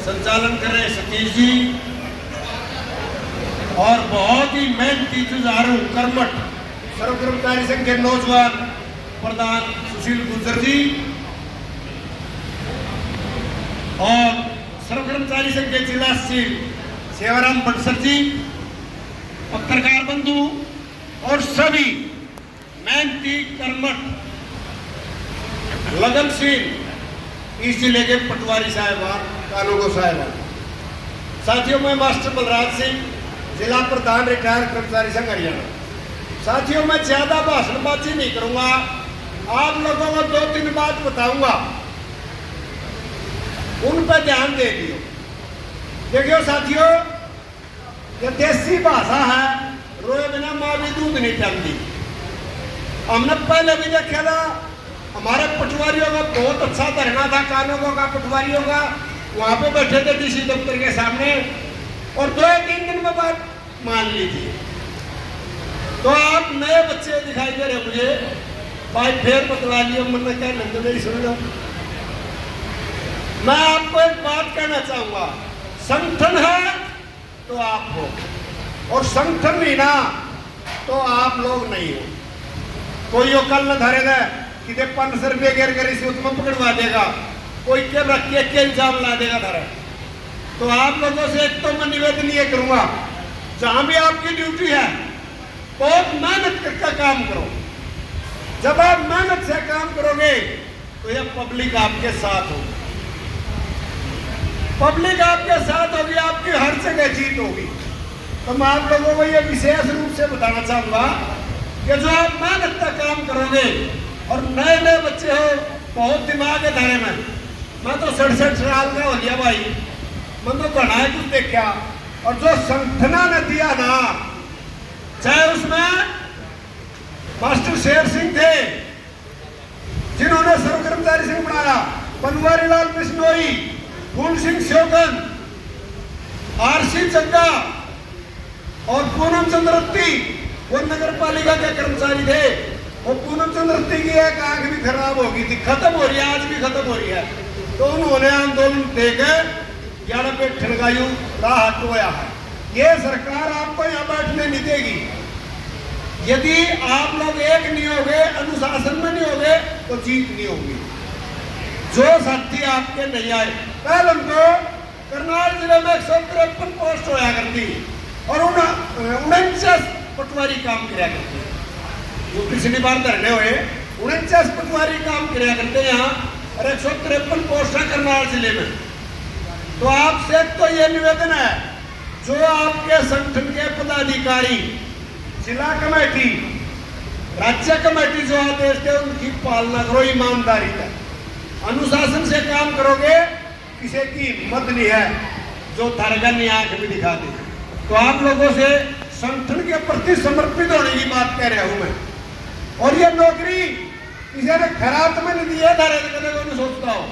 संचालन कर रहे सतीश जी और बहुत ही मेहनती जुझारू कर्मठ सर्व कर्मचारी संघ के नौजवान प्रधान सुशील गुर्जर जी और सर्व कर्मचारी संघ के जिला सचिव सेवाराम बंसर जी, पत्रकार बंधु और सभी मेहनती कर्मठ लगनशील इस जिले के पटवारी साहिबान, कानूगो साहिबान, साथियों मैं मास्टर बलराज सिंह, जिला प्रधान रिटायर कर्मचारी संघ हरियाणा। साथियों मैं ज्यादा भाषणबाजी नहीं करूंगा, आप लोगों को 2-3 बात बताऊंगा, उन पर ध्यान दे दियो। देखियो साथियों, ये देसी भाषा है, रोए बिना माँ भी दूध नहीं पिलाती। हमने पहले भी देखा था, हमारे पटवारियों का बहुत अच्छा धरना था, कानूनों का पटवारियों का, वहां पे बैठे थे डीसी दफ्तर के सामने और 2-3 दिन में बात मान ली थी। तो आप नए बच्चे दिखाई दे रहे मुझे, भाई फिर बतला लियो, मन क्या नंद मेरी सुन लो। मैं आपको एक बात कहना चाहूंगा, संगठन है तो आप हो, और संगठन नहीं ना तो आप लोग नहीं हो। कोई यो कल न धरे दे कि 500 रुपये गिर कर इस में पकड़वा देगा, कोई के रख के इल्जाम ला देगा धरे। तो आप लोगों से एक तो मैं निवेदन ये करूंगा, जहां भी आपकी ड्यूटी है बहुत मेहनत करके काम करो। जब आप मेहनत से काम करोगे तो यह पब्लिक आपके साथ होगी, पब्लिक आपके साथ होगी, आपकी हर जगह जीत होगी। तो मैं आप लोगों को यह विशेष रूप से बताना चाहूंगा कि जो आप मेहनत का काम करोगे, और नए नए बच्चे हो, बहुत दिमाग है धारे में, मैं तो 67 साल का हो गया भाई, मैं तो घना कुछ देखा। और जो संगठना ने दिया ना, चाहे उसमें मास्टर शेर सिंह थे जिन्होंने सर्व कर्मचारी संघ बनाया, बनवारी लाल बिश्नोई, फूल सिंह श्योकन, आरसी चंदा और पूनम चंद्रवती, वो नगर पालिका के कर्मचारी थे। वो पूनम चंद्रवती की एक आंख भी खराब हो गई थी, खत्म हो रही है, आज भी खत्म हो रही है। तो उन्होंने आंदोलन देकर 11 पे ठनकायु राह हटवाया है। ये सरकार आपको यहाँ बैठने नहीं देगी। यदि आप लोग एक नहीं होगे, अनुशासन में नहीं होगे, तो जीत नहीं होगी। जो साथी आपके नहीं आए, पहले उनको करनाल जिले में 153 पोस्ट होया करती और 49 पटवारी काम किया करते, जो पिछली बार धरने हुए 49 पटवारी काम किया करते यहाँ, और 153 पोस्ट है करनाल जिले में। तो आपसे तो ये निवेदन है, जो आपके संगठन के पदाधिकारी, जिला कमेटी, राज्य कमेटी जो आदेश थे उनकी पालना करो ईमानदारी का, अनुशासन से काम करोगे, किसी की हिम्मत नहीं है जो थारेगा नहीं आंख भी दिखा दे। तो आप लोगों से संगठन के प्रति समर्पित होने की बात कह रहा हूं मैं। और ये नौकरी किसी ने खराब में नहीं दी है, धारे कदे को नहीं सोचता हो,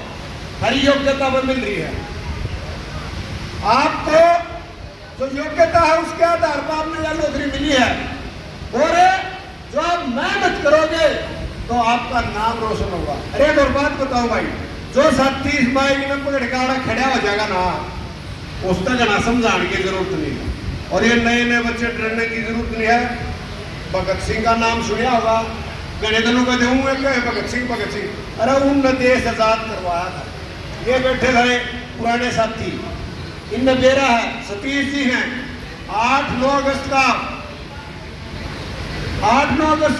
हरी योग्यता में मिल रही है। आपको जो योग्यता है उसके आधार पर आपने यह नौकरी मिली है, और जो आप मेहनत करोगे तो आपका नाम रोशन होगा। अरे एक और बात बताओ भाई, जो साथी इस माइक में पकड़ के खड़ा हो जाएगा ना, उसका घना समझाने की जरूरत नहीं है। और ये नए नए बच्चे डरने की जरूरत नहीं है। भगत सिंह का नाम सुना होगा, गणे दिनों का देऊंगा भगत सिंह, अरे उनने देश आजाद करवाया था। ये बैठे थे पुराने साथी, इनमें मेरा है सतीश जी हैं, 8-9 अगस्त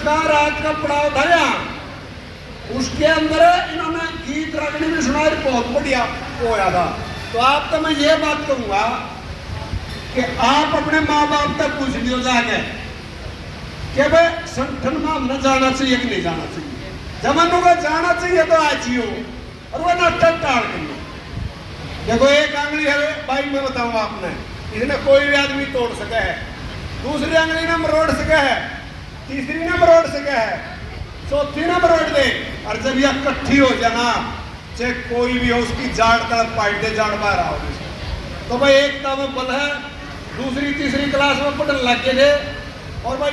का रात का पड़ाव था यहाँ, उसके अंदर इन्होंने गीत रागनी में सुनाया, बहुत बढ़िया होया था। तो आप तो मैं ये बात कहूंगा कि आप अपने माँ बाप तक पूछ लियो जाके कि भाई संगठन में हमने जाना चाहिए कि नहीं जाना चाहिए। जब हमको जाना चाहिए तो आज ही हो, और वो नाटक टाल करिए। देखो एक आंगली है भाई, मैं बताऊंगा आपने, इसने कोई भी आदमी तोड़ सके है, दूसरी आंगली ने मरोड़ सके है, तीसरी ने मरोड़ सके है, चौथी ने मरोड़ दे। और जब यह इकट्ठी हो जाना, चाहे कोई भी हो, उसकी जाड़ तक पाइट दे, जाड़ बाहर आओगे। तो भाई एकता में बल है। दूसरी तीसरी क्लास में पढ़ने लग गए थे। और भाई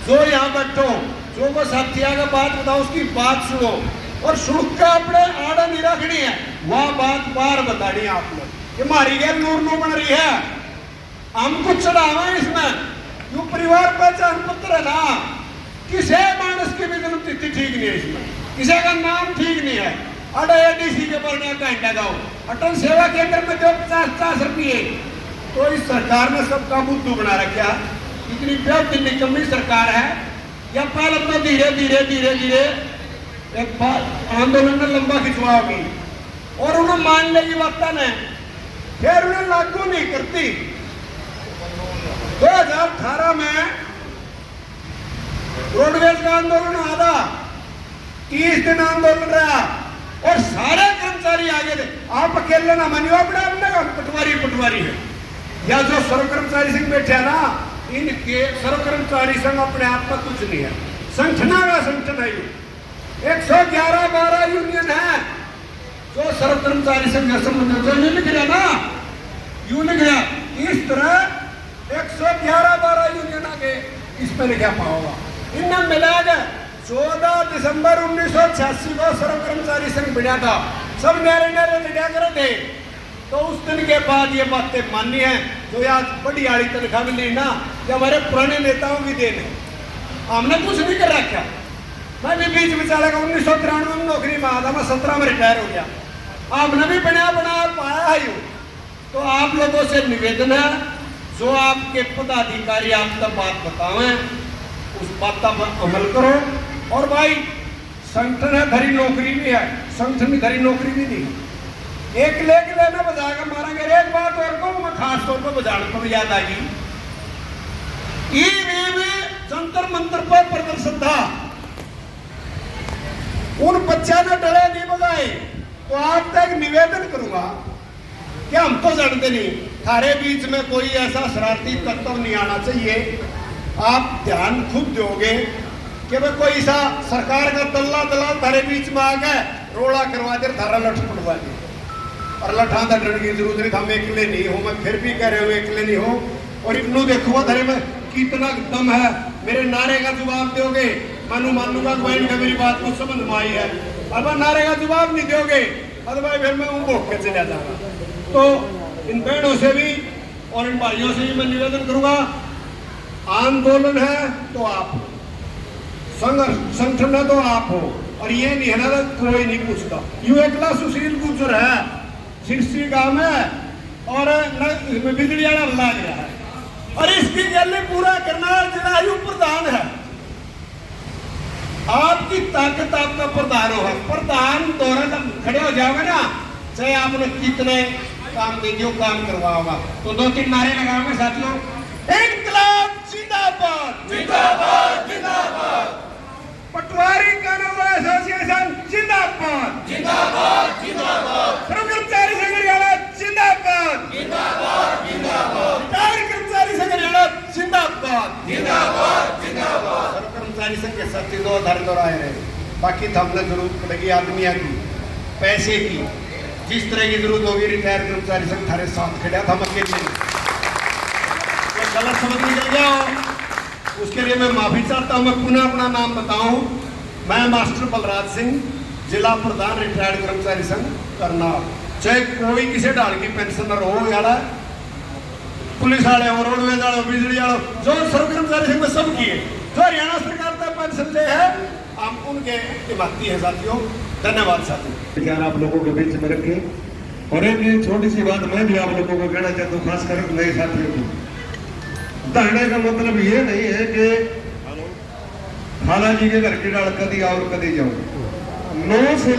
जो यहाँ बैठो, जो वो साथिया का बात बताओ, उसकी बात सुनो, और सुन के अपने आड़ा नहीं रखनी है, वह बात बार बतानी आपने कि मारी गया नूर नू बन रही है, हम कुछ चढ़ावा इसमें। यू परिवार पहचान पत्र है ना, किसी मानस की भी जन्म तिथि ठीक नहीं है इसमें, किसी का नाम ठीक नहीं है। अरे एडीसी के बढ़ने घंटा गाँव अटल सेवा केंद्र में जो 50-50 रुपये, तो इस सरकार ने सबका बुद्धू बना रखा। इतनी बेहद निकम्मी सरकार है। या पहले तो धीरे धीरे धीरे धीरे एक बात आंदोलन में लंबा खिंचवाओगी और उन्हें मान लेगी बात ने, फिर उन्हें लागू नहीं करती। 2018 में रोडवेज का आंदोलन आधा 30 दिन आंदोलन रहा और सारे कर्मचारी आगे थे। आप अकेले ना मानियो, अपने अपने पटवारी है। या जो सर्व कर्मचारी संघ बैठे है ना, इनके सर्व कर्मचारी संघ अपने आप में कुछ नहीं है, संगठना का संगठन है। 111-12 यूनियन है जो सर्व कर्मचारी संघ संबंध जो लिख रहा ना, यू लिख रहा इस तरह 111-12 यूनियन आगे इस पर लिखा पाओगा। इनमें मिलाकर 14 दिसंबर 1986 को सर्व कर्मचारी संघ बना था। सब न्यारे न्यारे लिखा करे थे। तो उस दिन के बाद ये बातें माननी है जो आज बड़ी आड़ी तनख्वाह मिली ना, ये हमारे पुराने नेताओं की देन है। हमने कुछ नहीं कर रखा। मैं भी बीच में चला गया, 1993 में नौकरी में आया था, मैं 17 में रिटायर हो गया। आपने भी बना पाया है। तो आप लोगों से निवेदन है, जो आपके पदाधिकारी आप तक बात बतावें उस बात पर अमल करो। और भाई संगठन है, धरी नौकरी भी है, संगठन में धरी नौकरी भी नहीं। एक लेके लेना बजाएगा मारेंगे। एक बात और को मैं खास तौर पर बजाने पर याद आ गई, जंतर मंतर पर प्रदर्शन था, उन बच्चा ने डरे नहीं बजाए। तो आप तक निवेदन करूंगा कि हम तो जानते नहीं, थारे बीच में कोई ऐसा शरारती तत्व नहीं आना चाहिए। आप ध्यान खुद दोगे कि भाई कोई ऐसा सरकार का तल्ला दलाल थारे बीच में आ गए, रोड़ा करवा दे, थारा लठ पड़वा दे। और लठा डरने की जरूरत नहीं, हम अकेले नहीं हो। मैं फिर भी कह रहे हो अकेले नहीं हो। और इतनू देखो थारे में कितना दम है। मेरे नारे का जवाब दोगे, मानू मानूंगा कि मेरी बात को समझ में आई है। अब नारे का जवाब नहीं दोगे, अदरवाइज फिर मैं भोग के चला जाऊंगा। तो इन बहनों से भी और इन भाइयों से भी मैं निवेदन करूंगा, आंदोलन है तो आप हो, संगठन है तो आप हो। और ये नहीं है ना कोई नहीं पूछता। यू एकला सुशील गुजर है, सिरसी गांव है और बिजली वाला लग रहा है, और इसकी गल पूरा करना जिला यू प्रधान है। आपकी ताकत आपका प्रधान होगा। प्रधान दौरा खड़े हो जाओगे ना, चाहे आपने कितने काम दे दियो, काम करवाओगा। तो 2-3 नारे लगाओगे साथियों, इनकलाब जिंदाबाद, जिंदाबाद, जिंदाबाद। पटवारी कानून एसोसिएशन जिंदाबाद, जिंदाबाद, जिंदाबाद। सर्व कर्मचारी संघ हरियाणा जिंदाबाद, जिंदाबाद, जिंदाबाद। रिटायर्ड कर्मचारी संघ हरियाणा जिंदाबाद, जिंदाबाद, जिंदाबाद। सर्व कर्मचारी संघ के साथी दो धर दोहराए रहे। बाकी तो हमने जरूरत पड़ेगी आदमिया की, पैसे की, जिस तरह की जरूरत होगी। रिटायर कर्मचारी संघ थारे साथ खड़ा था, हम अकेले गलत समझ निकल जाओ उसके लिए मैं माफी चाहता हूं। मैं पुनः अपना नाम बताऊं, मैं मास्टर बलराज सिंह, जिला प्रधान रिटायर्ड कर्मचारी संघ करनाल। चाहे कोई किसी ढाल की पेंशनर हो, यार पुलिस वाले हो, रोडवेज वाले हो, बिजली वाले हो, जो सर्व कर्मचारी संघ में सब किए, जो हरियाणा सरकार का पेंशन दे है, हम उनके निभाती है साथियों। धन्यवाद साथियों। ख्याल आप लोगों के बीच में रखे। और एक छोटी सी बात मैं भी आप लोगों को कहना चाहता हूँ, खासकर नए साथियों को। धरने का मतलब ये नहीं है कि खाला जी के घर की डाल कदी और कदी जाऊं। 9 से